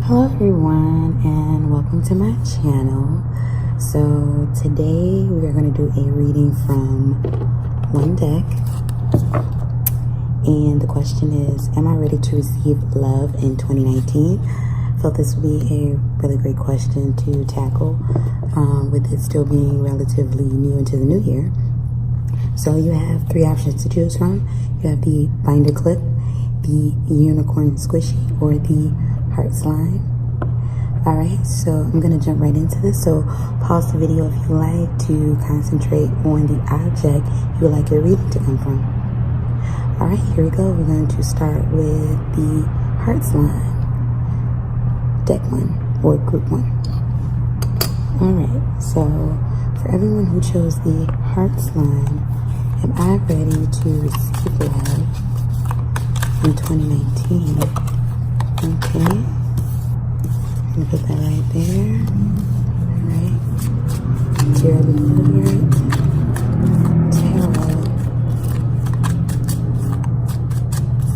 Hello everyone and welcome to my channel. So today we are going to do a reading from one deck, and the question is, am I ready to receive love in 2019? I felt this would be a really great question to tackle with it still being relatively new into the new year. So you have three options to choose from. You have the binder clip, the unicorn squishy, or the heart slime. Alright, so I'm going to jump right into this. So pause the video if you like to concentrate on the object you would like your reading to come from. Alright, here we go. We're going to start with the heart slime. Deck 1 or group 1. Alright, so for everyone who chose the heart slime, am I ready to receive love in 2019? Okay. I'm gonna put that right there. Alright. Tarot the Tarot.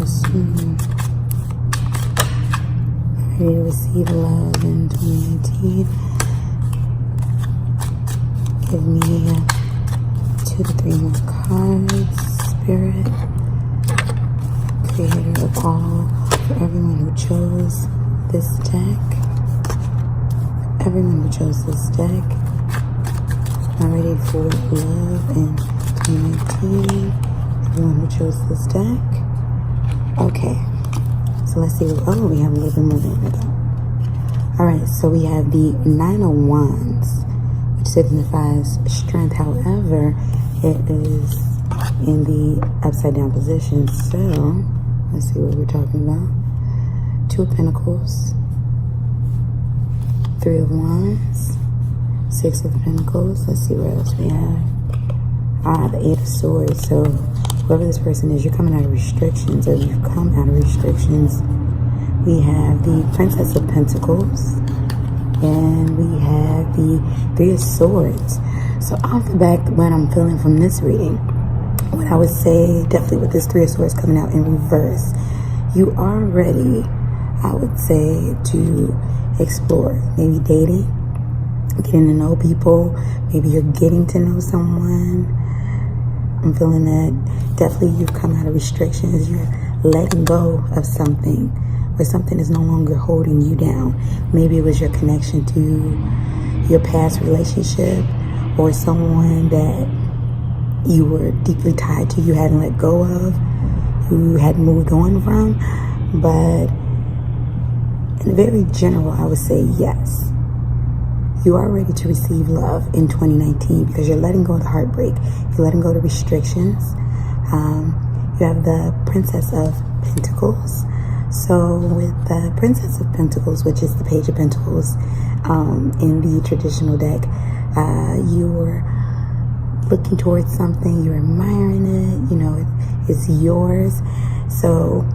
Assume. Ready to receive love in 2019. Give me 2 to 3 more cards. Spirit. Creator of all. For everyone who chose this deck. Everyone who chose this deck, I'm ready for love in 2019. Everyone who chose this deck. Okay, so let's see. Oh, we have a little bit more than that. Alright, so we have the 9 of Wands, which signifies strength. However, it is in the upside down position. So, let's see what we're talking about. 2 of Pentacles. 3 of Wands, 6 of Pentacles. Let's see what else we have. The 8 of Swords. So whoever this person is, you're coming out of restrictions, or you've come out of restrictions. We have the Princess of Pentacles, and we have the 3 of Swords. So off the back, what I'm feeling from this reading, what I would say, definitely with this 3 of Swords coming out in reverse, you are ready, I would say, to explore, maybe dating, getting to know people, maybe you're getting to know someone. I'm feeling that definitely you've come out of restrictions, you're letting go of something, where something is no longer holding you down. Maybe it was your connection to your past relationship, or someone that you were deeply tied to, you hadn't let go of, you had moved on from. But in very general, I would say yes. You are ready to receive love in 2019 because you're letting go of the heartbreak. You're letting go of the restrictions. You have the Princess of Pentacles. So with the Princess of Pentacles, which is the Page of Pentacles in the traditional deck, you're looking towards something, you're admiring it, you know, it's yours. So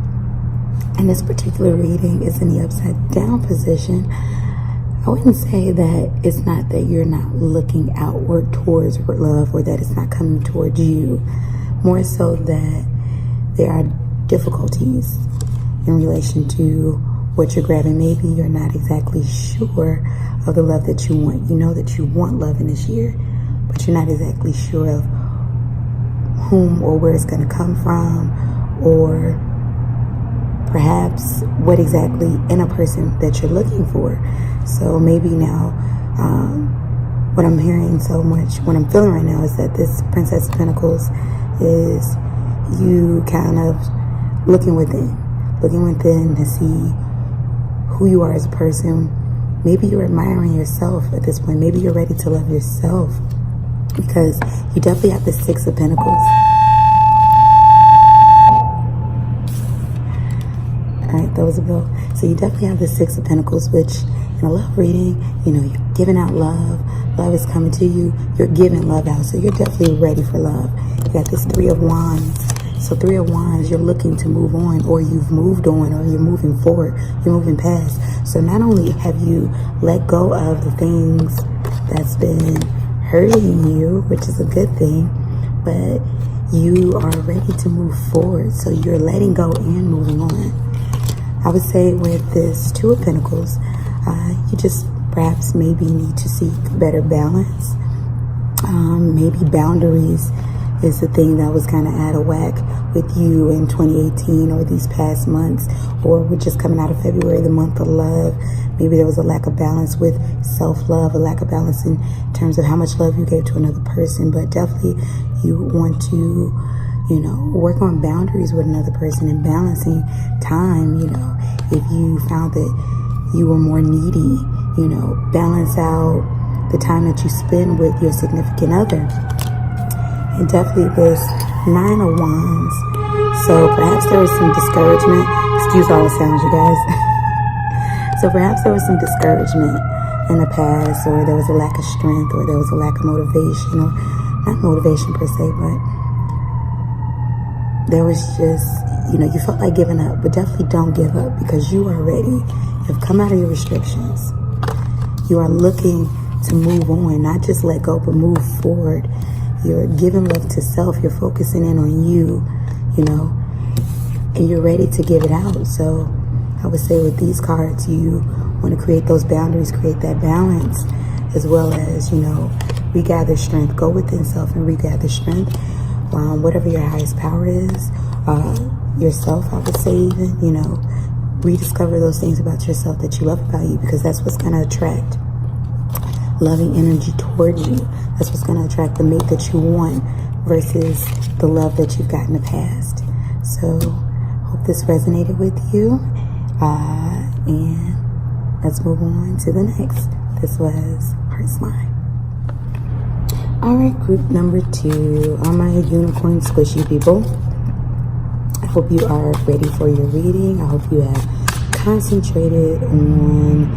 in this particular reading, it's in the upside down position. I wouldn't say that it's not that you're not looking outward towards love, or that it's not coming towards you. More so that there are difficulties in relation to what you're grabbing. Maybe you're not exactly sure of the love that you want. You know that you want love in this year, but you're not exactly sure of whom or where it's going to come from, or perhaps what exactly in a person that you're looking for. So maybe now, what I'm hearing so much, what I'm feeling right now is that this Princess of Pentacles is you kind of looking within to see who you are as a person. Maybe you're admiring yourself at this point. Maybe you're ready to love yourself, because you definitely have the 6 of Pentacles. Alright, that was a bill. So you definitely have the 6 of Pentacles, which in a love reading, you know, you're giving out love. Love is coming to you. You're giving love out. So you're definitely ready for love. You got this 3 of Wands. So 3 of Wands, you're looking to move on, or you've moved on, or you're moving forward. You're moving past. So not only have you let go of the things that's been hurting you, which is a good thing, but you are ready to move forward. So you're letting go and moving on. I would say with this Two of Pentacles, you just perhaps maybe need to seek better balance. Maybe boundaries is the thing that was kind of out of whack with you in 2018 or these past months, or we're just coming out of February, the month of love. Maybe there was a lack of balance with self-love, a lack of balance in terms of how much love you gave to another person. But definitely you want to, work on boundaries with another person and balancing time. If you found that you were more needy, balance out the time that you spend with your significant other. And definitely this Nine of Wands. So perhaps there was some discouragement. Excuse all the sounds, you guys. So perhaps there was some discouragement in the past, or there was a lack of strength, or there was a lack of motivation, or not motivation per se, but there was just, you felt like giving up. But definitely don't give up, because you are ready. You've come out of your restrictions. You are looking to move on, not just let go, but move forward. You're giving love to self. You're focusing in on you, and you're ready to give it out. So I would say with these cards, you want to create those boundaries, create that balance, as well as, regather strength. Go within self and regather strength. Whatever your highest power is, yourself, I would say even, rediscover those things about yourself that you love about you, because that's what's going to attract loving energy toward you. That's what's going to attract the mate that you want versus the love that you've got in the past. So hope this resonated with you, and let's move on to the next. This was Heart's Line. All right, group number 2, all my unicorn squishy people. I hope you are ready for your reading. I hope you have concentrated on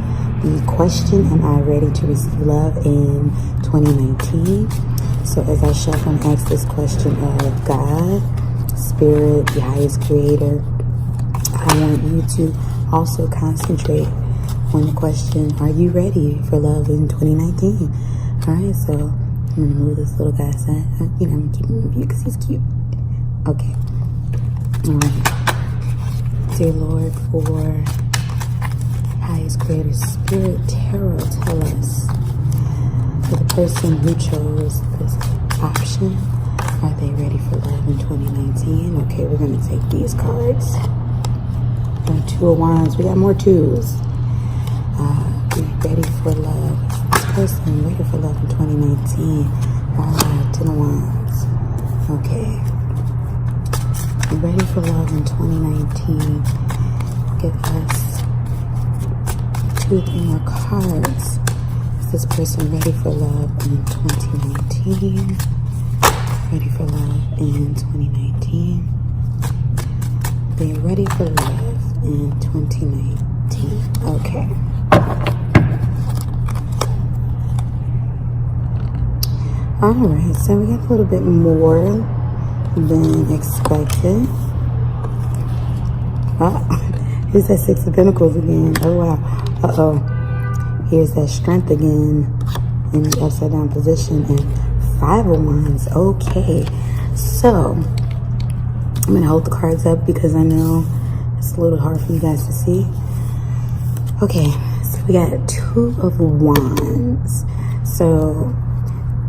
the question, am I ready to receive love in 2019? So as I shuffle and ask this question of God, Spirit, the highest creator, I want you to also concentrate on the question, are you ready for love in 2019? All right, so I'm going to move this little guy aside. I'm keeping him in view because he's cute. Okay. All right. Dear Lord, for highest creator, Spirit, Tarot, tell us, for the person who chose this option, are they ready for love in 2019? Okay, we're going to take these cards. Two of Wands. We got more twos. Be ready for love. This person ready for love in 2019. Ten of Wands. Okay. Ready for love in 2019. Give us 2 or 3 more cards. Is this person ready for love in 2019? Ready for love in 2019. They're ready for love in 2019. Okay. Alright, so we got a little bit more than expected. Here's that 6 of Pentacles again. Oh wow. Uh-oh. Here's that strength again in the upside down position, and 5 of Wands. Okay. So I'm going to hold the cards up because I know it's a little hard for you guys to see. Okay. So we got 2 of Wands. So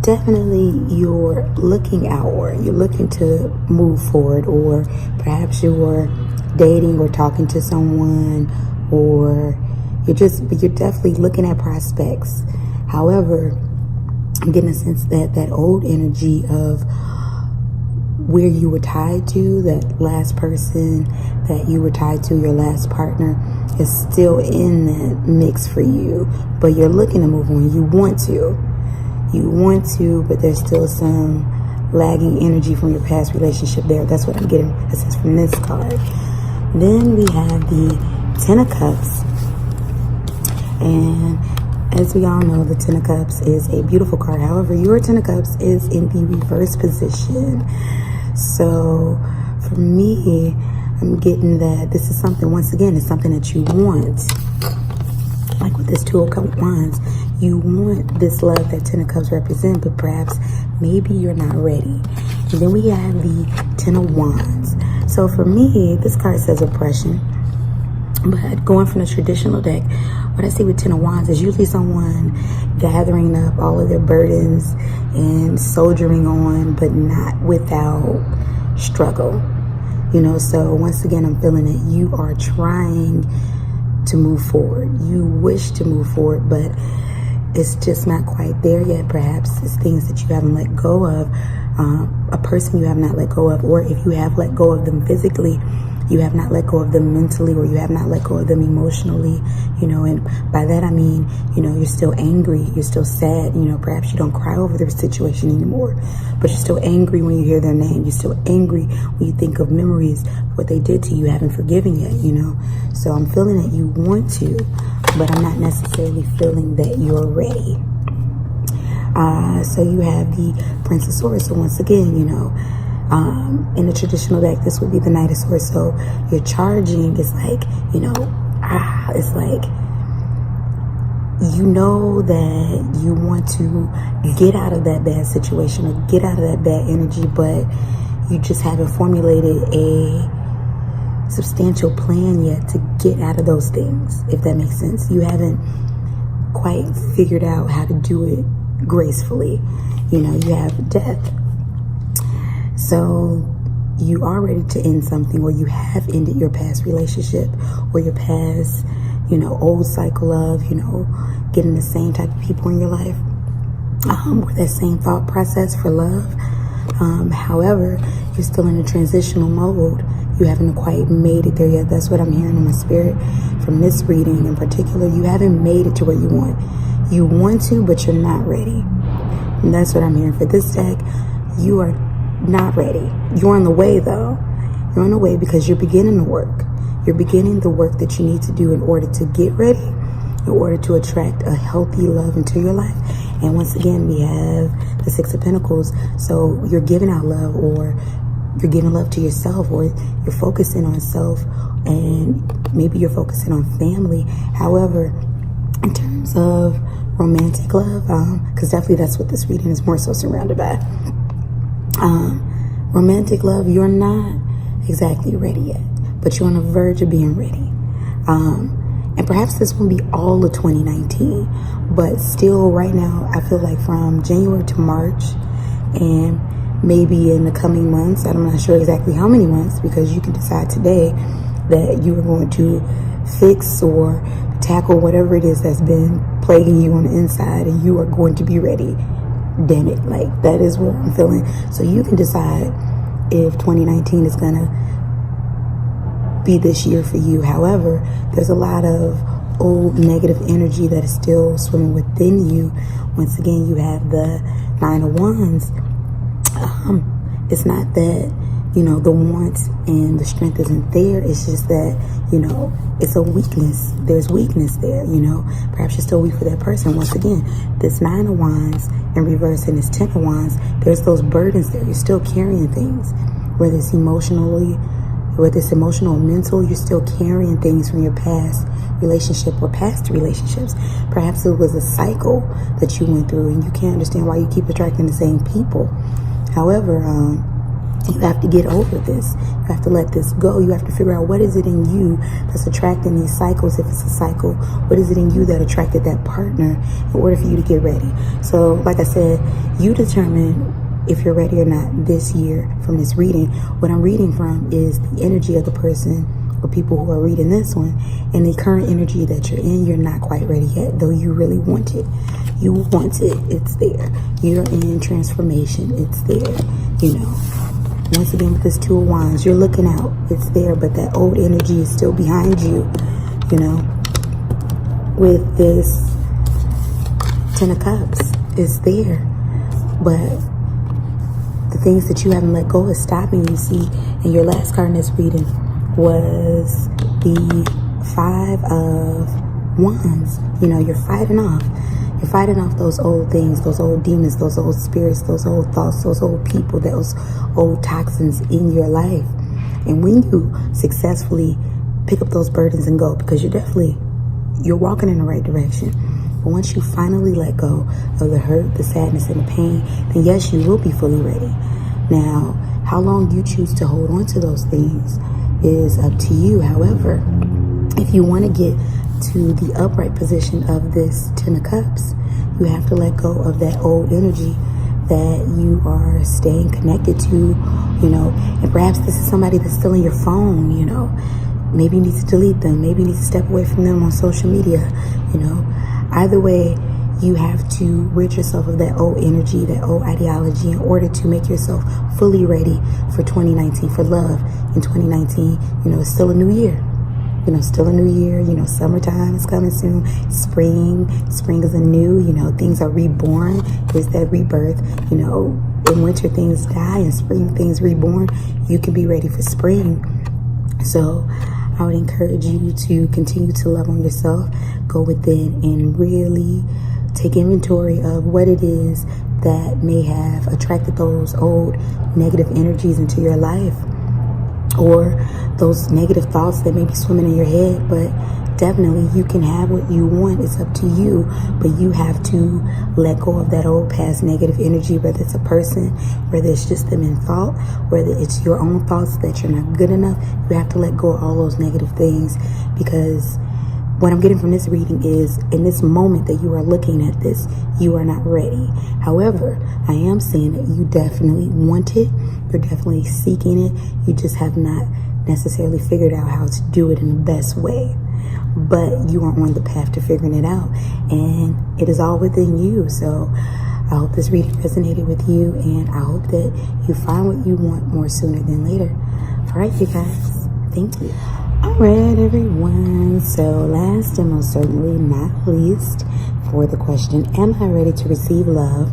definitely you're looking outward. You're looking to move forward, or perhaps you're dating or talking to someone, or you're definitely looking at prospects. However, I'm getting a sense that that old energy of where you were tied to, that last person that you were tied to, your last partner, is still in that mix for you. But you're looking to move on. You want to, but there's still some lagging energy from your past relationship there. That's what I'm getting a sense from this card. Then we have the 10 of Cups. And as we all know, the 10 of Cups is a beautiful card. However, your 10 of Cups is in the reverse position. So for me, I'm getting that this is something, once again, it's something that you want. Like with this 2 of Wands, you want this love that 10 of Cups represent, but perhaps maybe you're not ready. And then we have the 10 of Wands. So for me, this card says oppression. But going from the traditional deck, what I see with Ten of Wands is usually someone gathering up all of their burdens and soldiering on, but not without struggle. You know, so once again, I'm feeling that you are trying to move forward. You wish to move forward, but it's just not quite there yet. Perhaps it's things that you haven't let go of, a person you have not let go of, or if you have let go of them physically, you have not let go of them mentally, or you have not let go of them emotionally, you know, and by that I mean, you know, you're still angry, you're still sad, you know, perhaps you don't cry over their situation anymore, but you're still angry when you hear their name, you're still angry when you think of memories, what they did to you, haven't forgiven yet, you know. So I'm feeling that you want to, but I'm not necessarily feeling that you're ready. So you have the Prince of Swords, so once again, you know, in the traditional deck, this would be the Knight of Swords. So you're charging. It's like, you know, it's like, you know that you want to get out of that bad situation or get out of that bad energy, but you just haven't formulated a substantial plan yet to get out of those things, if that makes sense. You haven't quite figured out how to do it gracefully. You know, you have death. So you are ready to end something, or you have ended your past relationship or your past, you know, old cycle of, you know, getting the same type of people in your life with that same thought process for love. However, you're still in a transitional mode. You haven't quite made it there yet. That's what I'm hearing in my spirit from this reading in particular. You haven't made it to where you want. You want to, but you're not ready. And that's what I'm hearing for this deck. You are not ready. You're on the way, though. You're on the way because you're beginning the work. You're beginning the work that you need to do in order to get ready, in order to attract a healthy love into your life. And once again, we have the Six of Pentacles. So you're giving out love, or you're giving love to yourself, or you're focusing on self, and maybe you're focusing on family. However, in terms of romantic love, because definitely that's what this reading is more so surrounded by. Romantic love, you're not exactly ready yet, but you're on the verge of being ready. And perhaps this won't be all of 2019, but still right now, I feel like from January to March, and maybe in the coming months, I'm not sure exactly how many months, because you can decide today that you are going to fix or tackle whatever it is that's been plaguing you on the inside, and you are going to be ready. Damn it, like that is what I'm feeling. So you can decide if 2019 is gonna be this year for you. However, there's a lot of old negative energy that is still swimming within you. Once again, you have the Nine of Wands. It's not that, you know, the want and the strength isn't there. It's just that, you know, it's a weakness. There's weakness there, you know. Perhaps you're still weak for that person. Once again, this Nine of Wands in reverse and this Ten of Wands, there's those burdens there. You're still carrying things, whether it's emotional or mental, you're still carrying things from your past relationship or past relationships. Perhaps it was a cycle that you went through and you can't understand why you keep attracting the same people. However, you have to get over this. You have to let this go. You have to figure out what is it in you that's attracting these cycles, if it's a cycle. What is it in you that attracted that partner in order for you to get ready? So, like I said, you determine if you're ready or not this year from this reading. What I'm reading from is the energy of the person or people who are reading this one, and the current energy that you're in. You're not quite ready yet, though you really want it. You want it. It's there. You're in transformation. It's there, you know. Once again, with this Two of Wands, you're looking out. It's there, but that old energy is still behind you, you know. With this Ten of Cups, it's there, but the things that you haven't let go is stopping you. See, and your last card in this reading was the Five of Wands. You know, you're fighting off those old things, those old demons, those old spirits, those old thoughts, those old people, those old toxins in your life. And when you successfully pick up those burdens and go, because you're walking in the right direction. But once you finally let go of the hurt, the sadness, and the pain, then yes, you will be fully ready. Now, how long you choose to hold on to those things is up to you. However, If you want to get to the upright position of this Ten of Cups, you have to let go of that old energy that you are staying connected to, you know. And perhaps this is somebody that's still in your phone, you know. Maybe you need to delete them. Maybe you need to step away from them on social media, you know. Either way, you have to rid yourself of that old energy, that old ideology, in order to make yourself fully ready for 2019, for love in 2019. You know, it's still a new year. You know, still a new year. You know, summertime is coming soon. Spring is anew. You know, things are reborn. There's that rebirth. You know, in winter things die, in spring things reborn. You can be ready for spring. So I would encourage you to continue to love on yourself. Go within and really take inventory of what it is that may have attracted those old negative energies into your life, or those negative thoughts that may be swimming in your head. But definitely you can have what you want. It's up to you, but you have to let go of that old past negative energy, whether it's a person, whether it's just them in thought, whether it's your own thoughts that you're not good enough. You have to let go of all those negative things, because what I'm getting from this reading is, in this moment that you are looking at this, you are not ready. However, I am saying that you definitely want it. You're definitely seeking it. You just have not necessarily figured out how to do it in the best way. But you are on the path to figuring it out, and it is all within you. So I hope this reading resonated with you, and I hope that you find what you want more sooner than later. All right, you guys. Thank you. All right, everyone. So last and most certainly not least, for the question, am I ready to receive love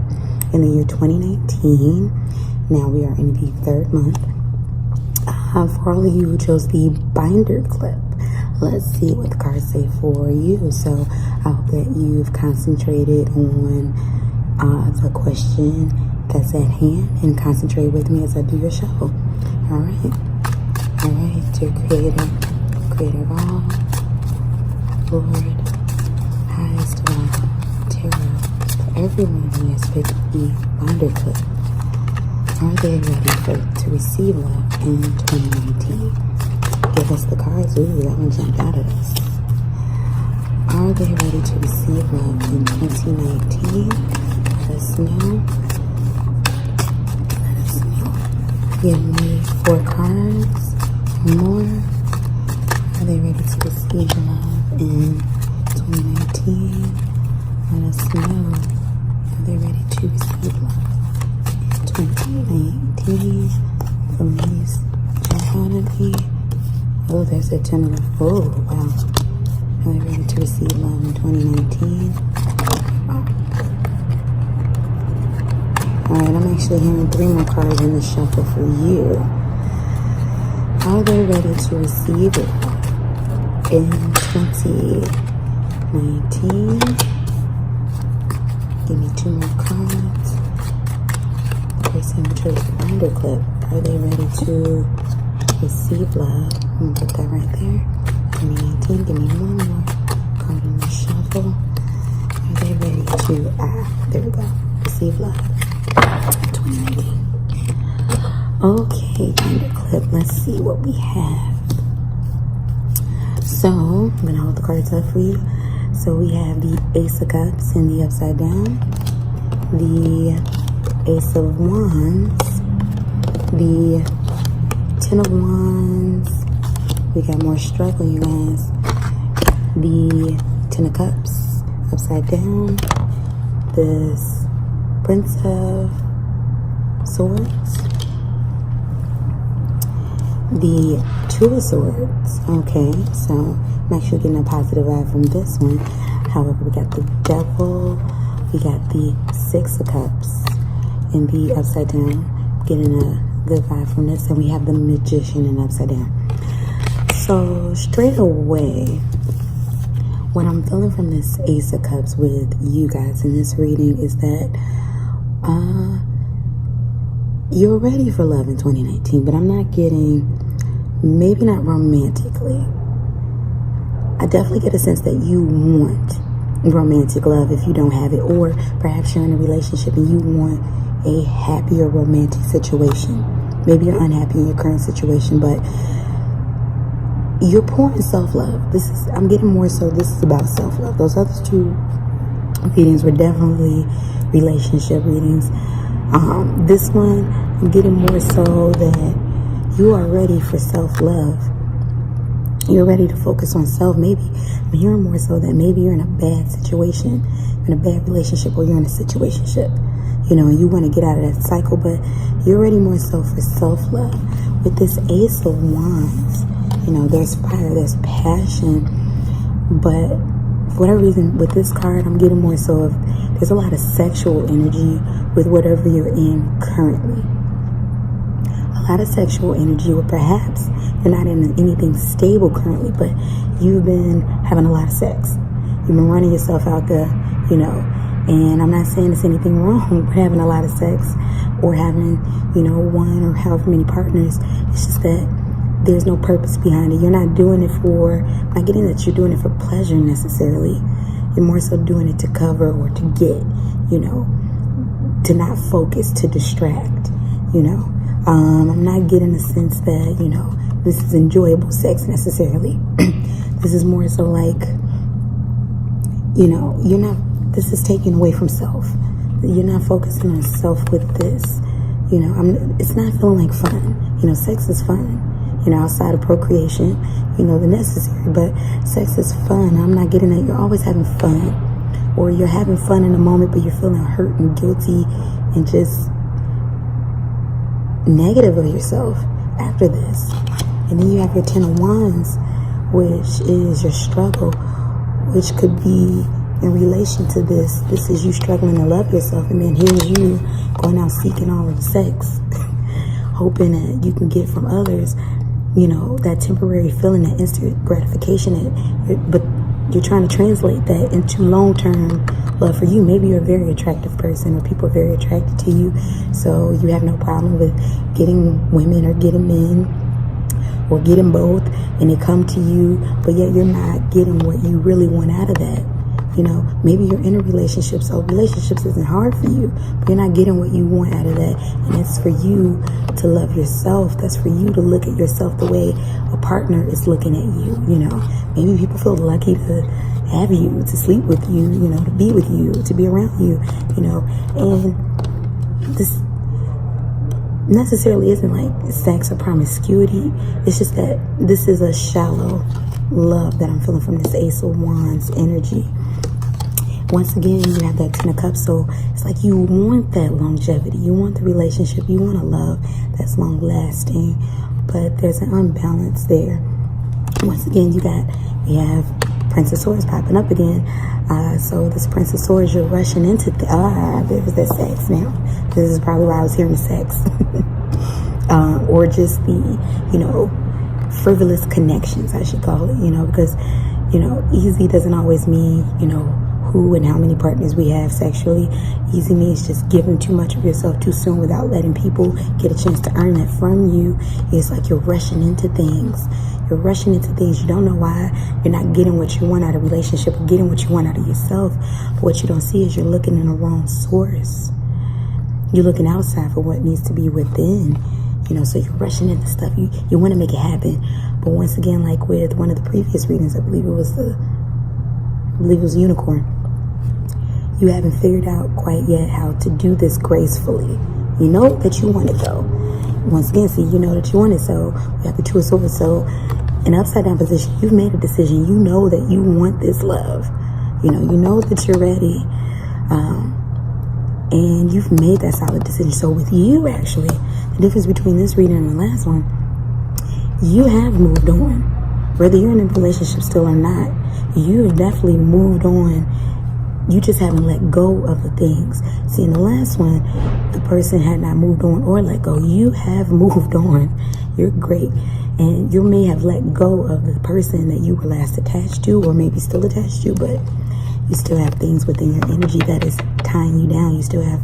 in the year 2019? Now we are in the third month. For all of you who chose the binder clip, let's see what the cards say for you. So I hope that you've concentrated on the question that's at hand, and concentrate with me as I do your shuffle. All right. All right, dear Creator, Creator of all, Lord, highest of all, Tarot, for everyone who has picked the binder clip, are they ready to receive love in 2019? Give us the cards. Ooh, that one jumped out at us. Are they ready to receive love in 2019? Let us know. Let us know. Give me 4 cards or more. Are they ready to receive love in 2019? Let us know. Are they ready to receive love in 2019? Please jump out at me. Oh, there's a 10 of them. Oh, wow. Are they ready to receive love in 2019? Alright, I'm actually hearing 3 more cards in the shuffle for you. Are they ready to receive it in 2019? Give me 2 more cards. The person who chose the binder clip, are they ready to receive love? I'm gonna put that right there. 2019. Give me 1 more card in the shuffle. Are they ready to, there we go, receive love 2019. Okay, binder clip. Let's see what we have. So I'm gonna hold the cards up for you. So we have the Ace of Cups in the upside down, the Ace of Wands, the 10 of Wands. We got more struggle, you guys. The 10 of Cups upside down, this Prince of Swords, the 2 of Swords. Okay, so I'm actually getting a positive vibe from this one. However, we got the Devil, we got the 6 of Cups in the upside down. Getting a good vibe from this. And we have the Magician in upside down. So straight away, what I'm feeling from this Ace of Cups with you guys in this reading is that you're ready for love in 2019, but I'm not getting, maybe not romantically. I definitely get a sense that you want romantic love if you don't have it, or perhaps you're in a relationship and you want a happier romantic situation. Maybe you're unhappy in your current situation, but you're pouring self-love. I'm getting more so this is about self-love. Those other two readings were definitely relationship readings. This one, I'm getting more so that you are ready for self-love. You're ready to focus on self. Maybe I'm hearing more so that maybe you're in a bad situation, in a bad relationship, or you're in a situationship, and you want to get out of that cycle, but you're ready more so for self-love. With this Ace of Wands, there's fire, there's passion, but for whatever reason, with this card, I'm getting more so of there's a lot of sexual energy with whatever you're in currently. A lot of sexual energy, or perhaps you're not in anything stable currently, but you've been having a lot of sex. You've been running yourself out there, and I'm not saying there's anything wrong with having a lot of sex or having, one or however many partners. It's just that there's no purpose behind it. You're not doing it I'm not getting that you're doing it for pleasure necessarily. You're more so doing it to cover or to get, to not focus, to distract, I'm not getting the sense that, this is enjoyable sex necessarily. This is more so like, this is taken away from self. You're not focusing on self with this. It's not feeling like fun. Sex is fun. Outside of procreation, the necessary, but sex is fun. I'm not getting that you're always having fun, or you're having fun in the moment, but you're feeling hurt and guilty and just negative of yourself after this. And then you have your Ten of Wands, which is your struggle, which could be in relation to this. This is you struggling to love yourself, and then here's you going out seeking all of the sex, hoping that you can get from others, that temporary feeling, that instant gratification, but you're trying to translate that into long-term love for you. Maybe you're a very attractive person, or people are very attracted to you, so you have no problem with getting women or getting men or getting both, and they come to you, but yet you're not getting what you really want out of that. Maybe you're in a relationship, so relationships isn't hard for you, but you're not getting what you want out of that. And it's for you to love yourself. That's for you to look at yourself the way a partner is looking at you. Maybe people feel lucky to have you, to sleep with you, to be with you, to be around you, and this necessarily isn't like sex or promiscuity. It's just that this is a shallow love that I'm feeling from this Ace of Wands energy. Once again, you have that Ten of Cups, so it's like you want that longevity, you want the relationship, you want a love that's long lasting, but there's an unbalance there. Once again, we have Prince of Swords popping up again. So this Prince of Swords, you're rushing into there's that sex now. This is probably why I was hearing sex. Or just the, frivolous connections, I should call it, because, easy doesn't always mean, who and how many partners we have sexually. Easy means just giving too much of yourself too soon without letting people get a chance to earn that from you. It's like you're rushing into things. You're rushing into things. You don't know why. You're not getting what you want out of a relationship, or getting what you want out of yourself. But what you don't see is you're looking in the wrong source. You're looking outside for what needs to be within. So you're rushing into stuff. You want to make it happen. But once again, like with one of the previous readings, I believe it was Unicorn. You haven't figured out quite yet how to do this gracefully. You know that you want it though. Once again, see, you know that you want it. So we have the Two of Swords. So in upside down position, you've made a decision. You know that you want this love. You know that you're ready. And you've made that solid decision. So with you, actually, the difference between this reading and the last one, you have moved on. Whether you're in a relationship still or not, you've definitely moved on. You just haven't let go of the things. See, in the last one, the person had not moved on or let go. You have moved on. You're great. And you may have let go of the person that you were last attached to, or maybe still attached to, but you still have things within your energy that is tying you down. You still have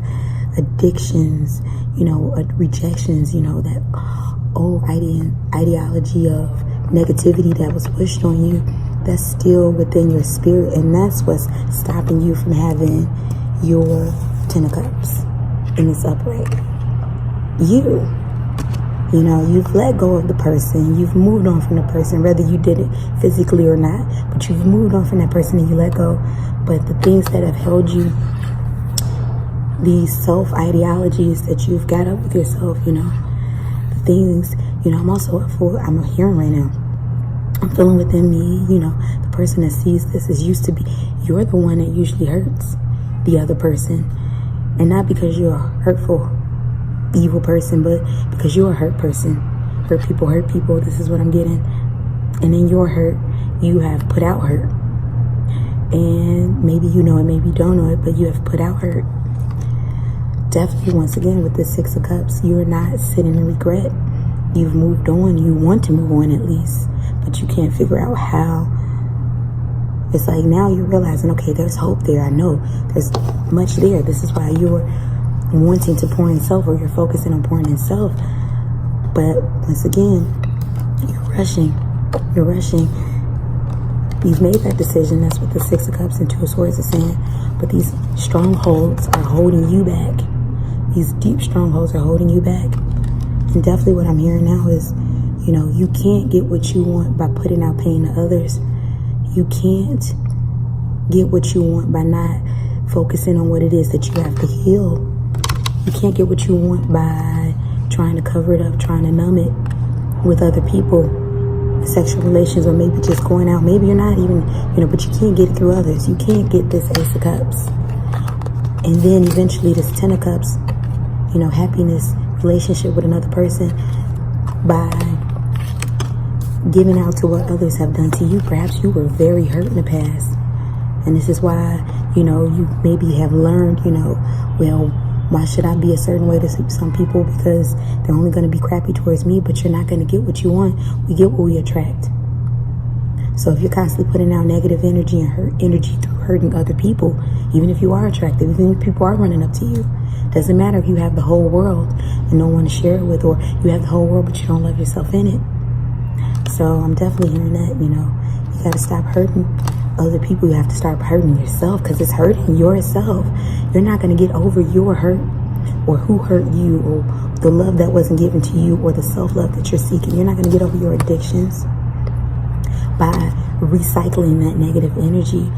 addictions, rejections, that old ideology of negativity that was pushed on you. That's still within your spirit, and that's what's stopping you from having your Ten of Cups in its upright. You know, you've let go of the person. You've moved on from the person, whether you did it physically or not. But you've moved on from that person and you let go. But the things that have held you, these self-ideologies that you've got up with yourself, you know, the things, you know, I'm hearing right now. I'm feeling within me, you know, the person that sees this is used to be, you're the one that usually hurts the other person. And not because you're a hurtful, evil person, but because you're a hurt person. Hurt people, this is what I'm getting. And in your hurt, you have put out hurt. And maybe you know it, maybe you don't know it, but you have put out hurt. Definitely, once again, with the Six of Cups, you're not sitting in regret. You've moved on. You want to move on at least, but you can't figure out how. It's like now you're realizing, okay, there's hope there. I know there's much there. This is why you're wanting to pour in self, or you're focusing on pouring in self. But once again, you're rushing. You've made that decision. That's what the Six of Cups and Two of Swords are saying. But these strongholds are holding you back. These deep strongholds are holding you back. And definitely what I'm hearing now is, you know, you can't get what you want by putting out pain to others. You can't get what you want by not focusing on what it is that you have to heal. You can't get what you want by trying to cover it up, trying to numb it with other people, sexual relations, or maybe just going out. Maybe you're not even, you know, but you can't get it through others. You can't get this Ace of Cups. And then eventually this Ten of Cups, you know, happiness, relationship with another person by giving out to what others have done to you. Perhaps you were very hurt in the past. And this is why, you know, you maybe have learned, you know, well, why should I be a certain way to some people? Because they're only going to be crappy towards me, but you're not going to get what you want. We get what we attract. So if you're constantly putting out negative energy and hurt energy through hurting other people, even if you are attractive, even if people are running up to you, doesn't matter if you have the whole world and no one to share it with, or you have the whole world but you don't love yourself in it. So I'm definitely hearing that, you know, you got to stop hurting other people. You have to start hurting yourself, because it's hurting yourself. You're not going to get over your hurt, or who hurt you, or the love that wasn't given to you, or the self-love that you're seeking. You're not going to get over your addictions by recycling that negative energy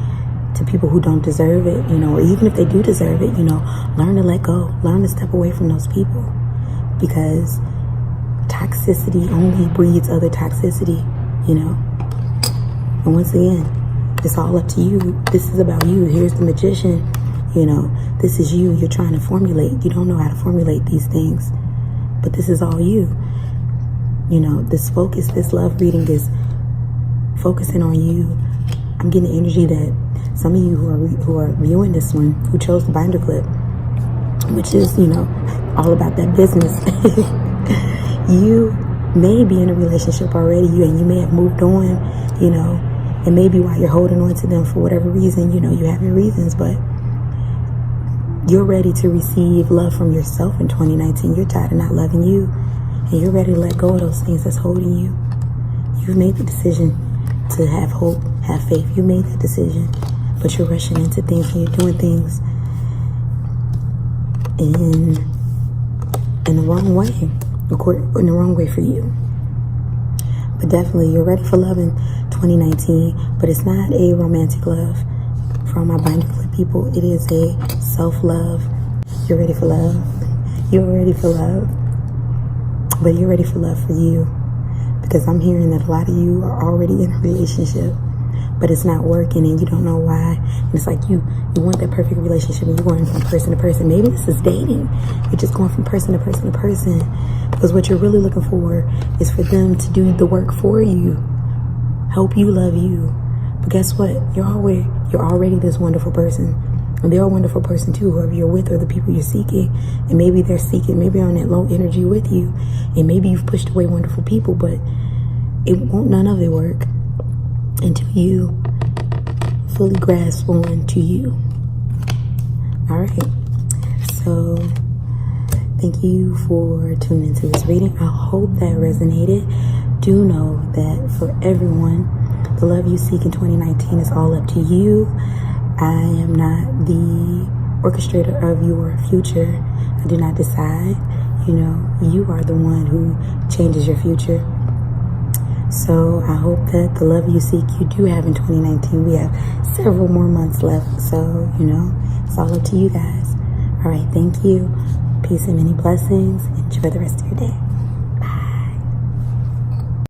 to people who don't deserve it, you know, or even if they do deserve it, you know, learn to let go, learn to step away from those people, because toxicity only breeds other toxicity, you know. And once again, it's all up to you. This is about you. Here's the magician, you know, this is you. You're trying to formulate. You don't know how to formulate these things, but this is all you. You know, this focus, this love reading is focusing on you. I'm getting the energy that some of you who are viewing this one, who chose the binder clip, which is, you know, all about that business. You may be in a relationship already, and you may have moved on, you know, and maybe while you're holding on to them for whatever reason, you know, you have your reasons, but you're ready to receive love from yourself in 2019. You're tired of not loving you, and you're ready to let go of those things that's holding you. You've made the decision to have hope, have faith. You made that decision, but you're rushing into things and you're doing things in the wrong way, in the wrong way for you. But definitely, you're ready for love in 2019, but it's not a romantic love. For all my binder clip people, it is a self-love. You're ready for love. You're ready for love, but you're ready for love for you. Because I'm hearing that a lot of you are already in a relationship, but it's not working and you don't know why. And it's like you want that perfect relationship and you're going from person to person. Maybe this is dating. You're just going from person to person to person. Because what you're really looking for is for them to do the work for you. Help you love you. But guess what? You're already this wonderful person. And they're a wonderful person too, whoever you're with or the people you're seeking. And maybe they're seeking, maybe they're on that low energy with you. And maybe you've pushed away wonderful people, but it won't none of it work until you fully grasp on to you. All right. So thank you for tuning into this reading. I hope that resonated. Do know that for everyone, the love you seek in 2019 is all up to you. I am not the orchestrator of your future. I do not decide. You know, you are the one who changes your future. So I hope that the love you seek you do have in 2019. We have several more months left. So, you know, it's all up to you guys. All right, thank you. Peace and many blessings. Enjoy the rest of your day.